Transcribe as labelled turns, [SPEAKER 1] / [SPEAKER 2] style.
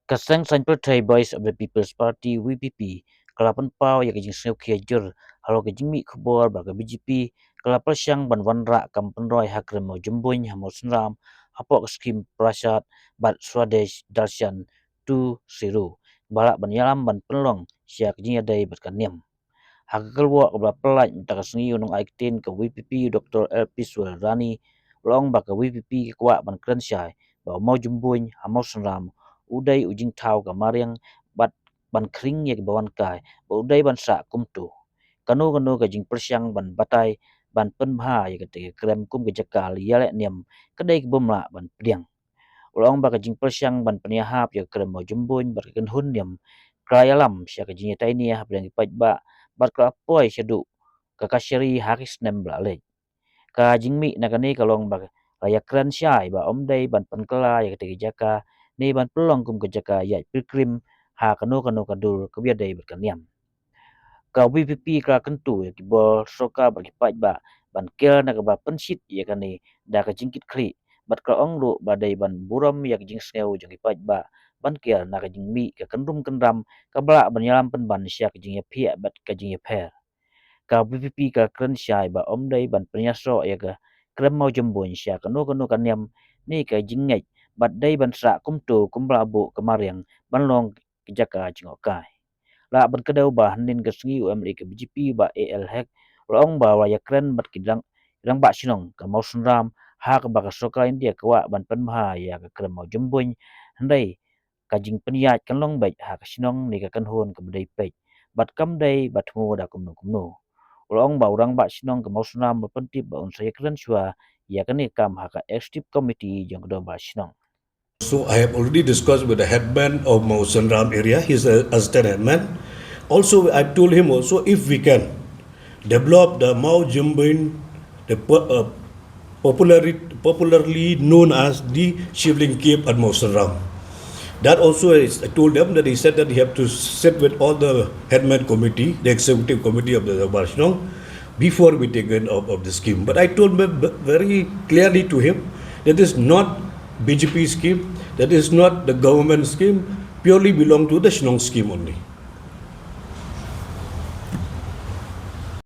[SPEAKER 1] Kasang Sanpertai Voice of the People's Party VPP kalapan pau ya kajing sneu khiajur halo kajing mi khubor ba BJP kalapal syang banwan ra kampenroi hakrem mau jumbuin hamo senram apok skim prasad bat swadesh darshan tu siru balak banyalam ban penlong sia kajing adai berkaniam hakakalwa obla pelaj mentaksngi unung aiktin ke VPP Dr. LP Suelrani long ba ke VPP kwa ban krensyai ba mau jumbuin hamo senram udai ujing thau ka mariang bat ban kring ye bawan kai udai ban sa kumtu kanu ka jing persyang ban batai ban penbha ye kete krem kum ke jakal yale niam kedai bomla ban pediang ulong ba ka jing persyang ban peniahap ye krem mo jumbun bar ken hun niam krayalam sya ka jing taini ha pediang pai ba bat ka poi syadu ka kasyari haris nem blale ka jing mi nakani kalong ba raya kran syai ba omdai ban penkela ye kete jaka ni ban pelong kum kejaka ya pilgrim ha kanu kadul kebiadai berkaniam ka VPP ka kentu ya kibol soka bagi ba ban kel na ba pensit ya kani da ka jingkit kri bat ka onglu badai ban buram ya jing sneu jang ba ban kel na ka jing mi ka kendrum kendram ka bala ban yalam pen ban sya ka jing ya phia bat ka jing ya pher ka VPP ka kren syai ba omdai ban penyaso ya ka krem mau jembun sya kanu kaniam ni ka jing ngai bat dai ban sa kumtu kumblabu kemariang banlong jaka jingokai la ban kedau ba hanin kesngi UMR ke BJP ba AL hek long ba waya kren bat kidang rang ba sinong ka mau sunram ha ka ba ka soka india kwa ban penbha ya ka krem mau jumbuin handai ka jing peniat kan long bai ha ka sinong ni ka kan hon ka bedai pei bat kam dai bat mu da kumnu long ba urang ba sinong ka mau sunram ba pentip ba un saya kren chua ya kan ni kam ha ka executive committee jong do ba sinong.
[SPEAKER 2] So I have already discussed with the headman of Mau Sanram area. He's a assistant headman. Also, I told him also if we can develop the Mau Jumbuin, the popularly known as the Shivling Cave at Mau Sanram. That also is, I told them that he said that he have to sit with all the headman committee, the executive committee of the Barshnong, before we take it of the scheme. But I told him very clearly to him that is not BJP scheme, that is not the government scheme, purely belong to the Shnong scheme only.